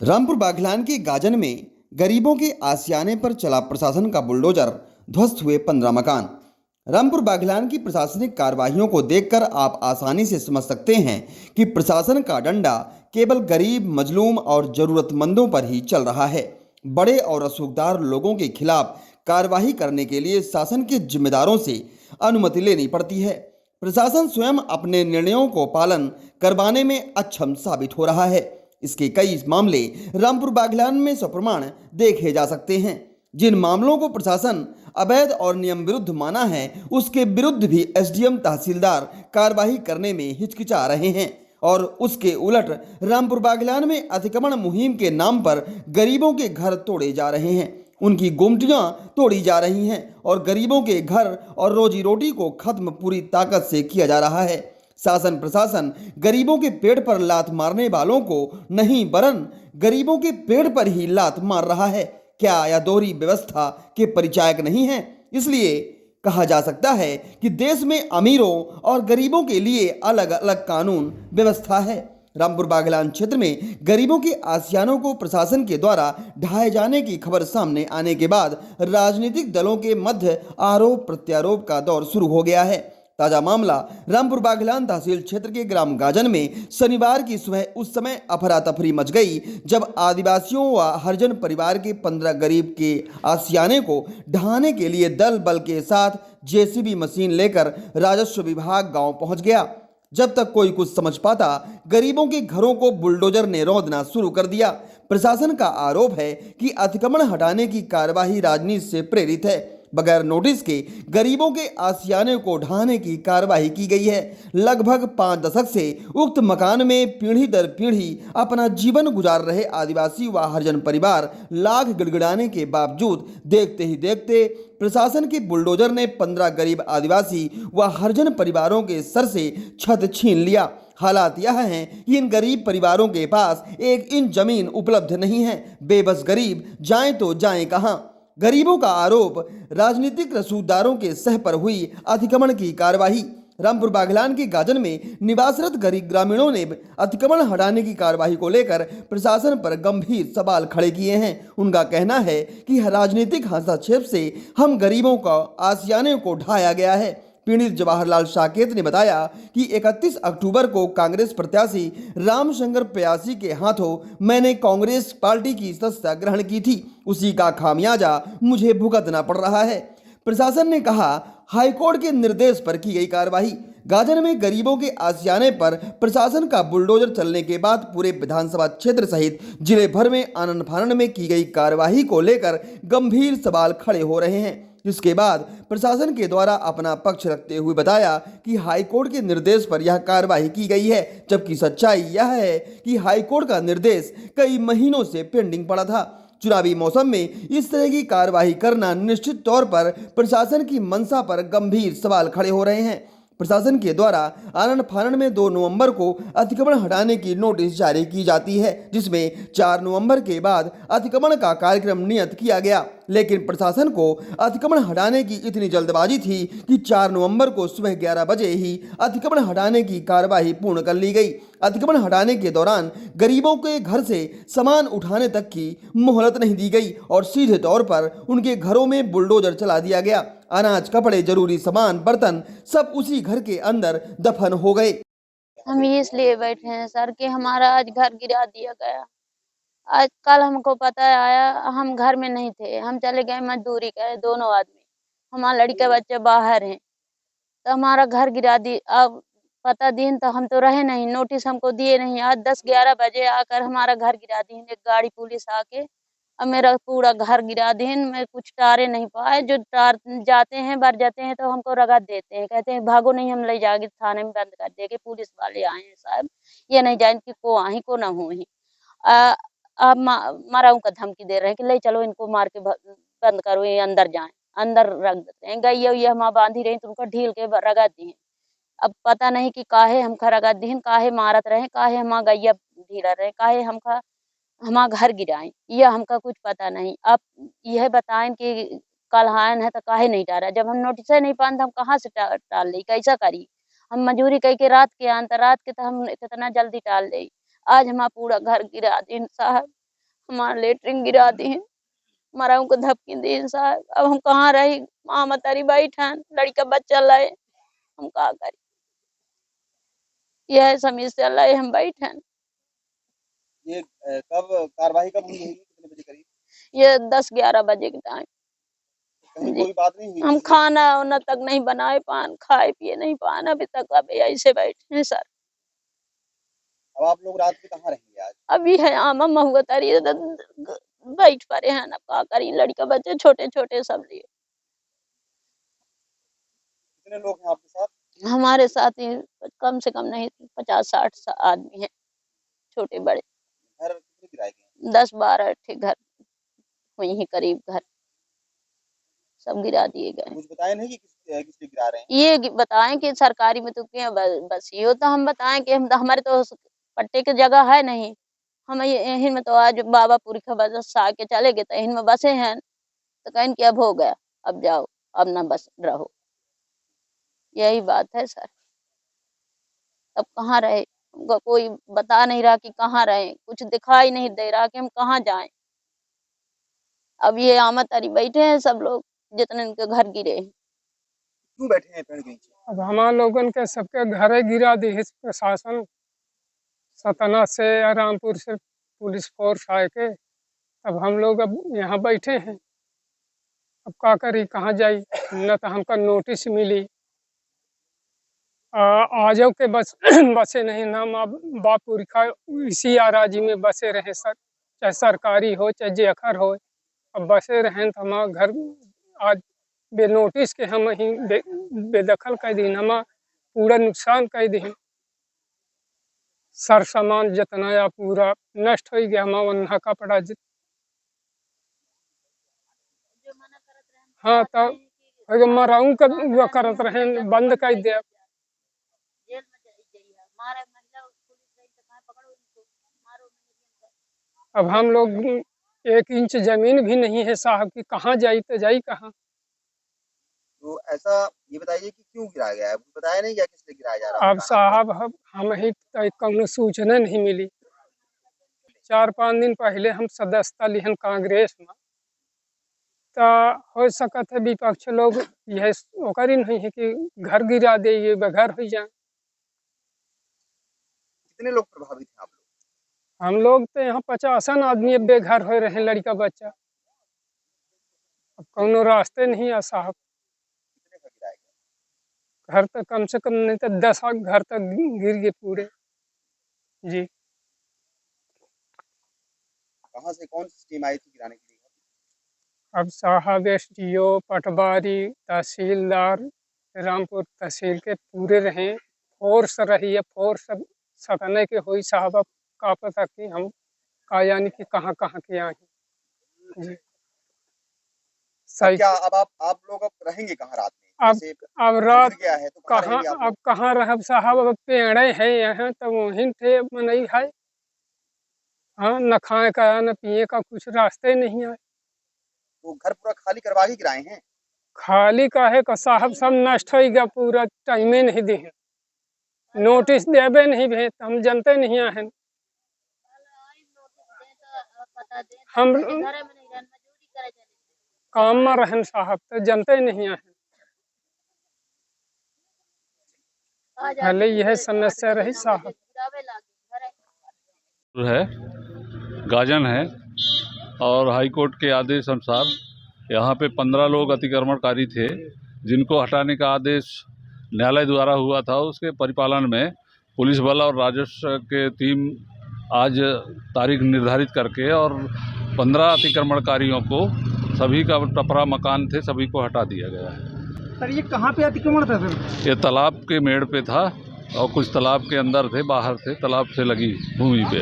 रामपुर बागलान के गाजन में गरीबों के आशियाने पर चला प्रशासन का बुलडोजर, ध्वस्त हुए 15 मकान। रामपुर बागलान की प्रशासनिक कार्यवाहियों को देखकर आप आसानी से समझ सकते हैं कि प्रशासन का डंडा केवल गरीब, मजलूम और जरूरतमंदों पर ही चल रहा है। बड़े और रसूखदार लोगों के खिलाफ कार्यवाही करने के लिए शासन के जिम्मेदारों से अनुमति लेनी पड़ती है। प्रशासन स्वयं अपने निर्णयों को पालन करवाने में अक्षम साबित हो रहा है। इसके कई मामले रामपुर बागलान में सप्रमाण देखे जा सकते हैं। जिन मामलों को प्रशासन अवैध और नियम विरुद्ध माना है, उसके विरुद्ध भी एसडीएम तहसीलदार कार्रवाई करने में हिचकिचा रहे हैं और उसके उलट रामपुर बागलान में अतिक्रमण मुहिम के नाम पर गरीबों के घर तोड़े जा रहे हैं, उनकी गुमटियां तोड़ी जा रही हैं और गरीबों के घर और रोजी रोटी को खत्म पूरी ताकत से किया जा रहा है। शासन प्रशासन गरीबों के पेड़ पर लात मारने वालों को नहीं, वरन गरीबों के पेड़ पर ही लात मार रहा है। क्या यह दोहरी व्यवस्था के परिचायक नहीं है? इसलिए कहा जा सकता है कि देश में अमीरों और गरीबों के लिए अलग अलग कानून व्यवस्था है। रामपुर बागलान क्षेत्र में गरीबों के आशियानों को प्रशासन के द्वारा ढाए जाने की खबर सामने आने के बाद राजनीतिक दलों के मध्य आरोप प्रत्यारोप का दौर शुरू हो गया है। ताजा मामला रामपुर बागलान तहसील क्षेत्र के ग्राम गाजन में शनिवार की सुबह उस समय अफरा तफरी मच गई जब आदिवासियों व हरिजन परिवार के 15 गरीब के आशियाने को ढहाने के लिए दल बल के साथ जेसीबी मशीन लेकर राजस्व विभाग गांव पहुंच गया। जब तक कोई कुछ समझ पाता, गरीबों के घरों को बुलडोजर ने रौंदना शुरू कर दिया। प्रशासन का आरोप है कि अतिक्रमण हटाने की कार्यवाही राजनीति से प्रेरित है। बगैर नोटिस के गरीबों के आशियाने को ढहाने की कार्यवाही की गई है। लगभग 5 दशक से उक्त मकान में पीढ़ी दर पीढ़ी अपना जीवन गुजार रहे आदिवासी व हरिजन परिवार लाख गिड़गिड़ाने के बावजूद देखते ही देखते प्रशासन के बुलडोजर ने 15 गरीब आदिवासी व हरिजन परिवारों के सर से छत छीन लिया। हालात यह है कि इन गरीब परिवारों के पास 1 इंच जमीन उपलब्ध नहीं है। बेबस गरीब जाएं तो जाएं कहां? गरीबों का आरोप राजनीतिक रसूखदारों के सह पर हुई अतिक्रमण की कार्यवाही। रामपुर बागलान के गाजन में निवासरत गरीब ग्रामीणों ने अतिक्रमण हटाने की कार्यवाही को लेकर प्रशासन पर गंभीर सवाल खड़े किए हैं। उनका कहना है कि राजनीतिक हस्तक्षेप से हम गरीबों का आशियाने को ढाया गया है। पीड़ित जवाहरलाल साकेत ने बताया कि 31 अक्टूबर को कांग्रेस प्रत्याशी रामशंकर प्यासी के हाथों मैंने कांग्रेस पार्टी की सदस्यता ग्रहण की थी। उसी का खामियाजा मुझे भुगतना पड़ रहा है। प्रशासन ने कहा, हाईकोर्ट के निर्देश पर की गई कार्रवाई। गाजन में गरीबों के आशियाने पर प्रशासन का बुलडोजर चलने के बाद पूरे विधानसभा क्षेत्र सहित जिले भर में आनन फानन में की गई कार्यवाही को लेकर गंभीर सवाल खड़े हो रहे हैं। इसके बाद प्रशासन के द्वारा अपना पक्ष रखते हुए बताया कि हाईकोर्ट के निर्देश पर यह कार्रवाई की गई है, जबकि सच्चाई यह है कि हाईकोर्ट का निर्देश कई महीनों से पेंडिंग पड़ा था। चुनावी मौसम में इस तरह की कार्रवाई करना निश्चित तौर पर प्रशासन की मंशा पर गंभीर सवाल खड़े हो रहे हैं। प्रशासन के द्वारा आनन फानन में 2 नवंबर को अतिक्रमण हटाने की नोटिस जारी की जाती है, जिसमें 4 नवंबर के बाद अतिक्रमण का कार्यक्रम नियत किया गया। लेकिन प्रशासन को अतिक्रमण हटाने की इतनी जल्दबाजी थी कि 4 नवंबर को सुबह 11 बजे ही अतिक्रमण हटाने की कार्यवाही पूर्ण कर ली गई। अतिक्रमण हटाने के दौरान गरीबों के घर से सामान उठाने तक की मोहलत नहीं दी गई और सीधे तौर पर उनके घरों में बुलडोजर चला दिया गया। अनाज, कपड़े, जरूरी सामान, बर्तन सब उसी घर के अंदर दफन हो गए। हम इसलिए बैठे हैं सर कि हमारा आज घर गिरा दिया गया। आज कल हमको पता आया, हम घर में नहीं थे, हम चले गए मजदूरी करे, दोनों आदमी, हमारा लड़के बच्चे बाहर हैं, तो हमारा घर गिरा दी। अब पता दिन तो हम तो रहे नहीं, नोटिस हमको दिए नहीं। आज 10-11 बजे आकर हमारा घर गिरा दी, एक गाड़ी पुलिस आके अब मेरा पूरा घर गिरा दीन। मैं कुछ टारे नहीं पाए, जो टार जाते हैं बर जाते हैं तो हमको रगत देते हैं, कहते हैं भागो नहीं, हम ले जाएंगे थाने में बंद कर देंगे, पुलिस वाले आए हैं साहब, ये नहीं जान कि को आई को ना हुई। अब माराऊं का धमकी दे रहे हैं कि ले चलो इनको मार के बंद करो, ये अंदर जाए, अंदर रख देते हैं। गैया ये हम बांधी रही तो उनको ढील के रगत दी। अब पता नहीं कि काहे हम रगत दी, काहे मारत रहे, काहे हम गैया ढीला रहे, काहे हमका हमारा घर गिराएं, ये हमका कुछ पता नहीं। आप यह बताएं कि कल हायन है तो काहे नहीं डाला? जब हम नोटिस नहीं पान तो हम कहाँ से टाल ली, कैसा करी? हम मजूरी कह के रात के आन, रात के तो हम कितना जल्दी टाल दे। आज हमारा पूरा घर गिरा दिन साहब। हमारा लेटरिन गिरा दी है, हमारा उनको धमकी दी है साहब। अब हम कहाँ रही, माँ मतारी बैठन, लड़का बच्चा लाए, हम का करी। यह समस्या लाए हम बैठन। ये कब कार्रवाई कब हुई होगी, कितने बजे करीब? ये 10-11 बजे के टाइम कहीं जी। कोई बात नहीं हुई? हम खाना उना तक नहीं बनाए पान, खाए पिए नहीं पान, अभी तक अभी ऐसे बैठे हैं सर। अब आप लोग रात में कहाँ रहेंगे आज? अभी है आमा महुआ तारी बैठ पड़े हैं, अब का करी, लड़का बच्चे छोटे छोटे सब लिए। कितने लोग हैं आपके साथ? हमारे साथ ही कम से कम नहीं 50-60 आदमी हैं, छोटे बड़े। घर कितने किराए के हैं? 10-12 ठे घर हुई ही करीब घर सब गिरा दिए गए। कुछ बताया नहीं कि किस लिए गिरा रहे हैं? ये बताएं कि सरकारी में तो क्या बस ये तो हम बताएं कि हम हमारे तो पट्टे की जगह है नहीं, हम यहीं में तो आज बाबापुर का बस आके चले गए, तो इनमें बसे हैं, तो कहें कि अब हो गया, अब जाओ, अब ना बस रहो। यही बात है सर। अब कहाँ रहे, हमको कोई बता नहीं रहा कि कहाँ रहे, कुछ दिखाई नहीं दे रहा कि हम कहाँ जाएं। अब ये आमद अरी बैठे हैं सब लोग, जितने इनके घर गिरे हैं। क्यों बैठे हैं पेड़ के नीचे? अब हमार लोगन के सबके घरे गिरा दी है प्रशासन, सतना से या रामपुर से पुलिस फोर्स आए के, अब हम लोग अब यहाँ बैठे हैं। अब का करी, कहाँ जाई, न तो हमका नोटिस मिली आजो के बस बसे नहीं, ना माँ बापुर का इसी आराजी में बसे रहे सर, चाहे सरकारी हो चाहे जेखर हो, अब बसे रहें तो हमारा घर आज बे नोटिस के हम ही बेदखल कर दी, हम पूरा नुकसान कर दी, सर सामान जितना या पूरा नष्ट हो गया, हम वन्हा का पड़ा हाँ तो मराऊ का वो करत रहे, बंद कर दे। अब हम लोग 1 इंच जमीन भी नहीं है साहब की, कहाँ जाई तो जाई कहाँ। तो ऐसा ये बताइए कि क्यों गिराया गया है, बताया नहीं गया किस लिए गिराया जा रहा है? अब साहब हम ही कौनो सूचना नहीं मिली। 4-5 दिन पहले हम सदस्यता लिहन कांग्रेस में, तो हो सकत है विपक्ष लोग यह ओकर नहीं है कि घर गिरा दे, ये बघर हो जाए। कितने लोग प्रभावित हैं आप लोग? हम लोग तो यहाँ 50 आदमी बेघर हो रहे, लड़का बच्चा, अब कौनो रास्ते नहीं है साहब। कितने का गिराया गया? घर तो कम से कम नहीं तो 10 घर तक गिर गए पूरे जी। कहाँ से कौन सी टीम आई थी गिराने के लिए? अब साहब SDO, पटवारी, तहसीलदार, रामपुर तहसील के पूरे रहे, फोर्स रही है, फोर्स सब सकने के हुई साहब। अब का पता कि हम का यानी कि कहाँ कहाँ के आए जी। अब क्या अब आप लोग अब रहेंगे कहाँ रात में? अब जैसे अब रात गिर गया है तो कहाँ, रहेंगे आप लोग? अब कहाँ रहब साहब, अब पेड़े है यहाँ तो वहीं थे नहीं है, हाँ न खाए का न पिए का कुछ रास्ते नहीं है। तो घर पूरा खाली करवा के गिराए हैं? खाली का है का साहब, सब नष्ट हो गया पूरा, टाइमे नहीं दी, नोटिस देवे नहीं भेज, हम जनते नहीं हैं। हम काम में रहन साहब तो जनते नहीं हैं, पहले यह समस्या रही साहब। है गाजन है और हाई कोर्ट के आदेश अनुसार यहाँ पे 15 लोग अतिक्रमणकारी थे, जिनको हटाने का आदेश न्यायालय द्वारा हुआ था। उसके परिपालन में पुलिस बल और राजस्व के टीम आज तारीख निर्धारित करके और 15 अतिक्रमणकारियों को, सभी का टपरा मकान थे, सभी को हटा दिया गया है। सर ये कहाँ पे अतिक्रमण था सर? ये तालाब के मेड़ पे था और कुछ तालाब के अंदर थे, बाहर थे, तालाब से लगी भूमि पे।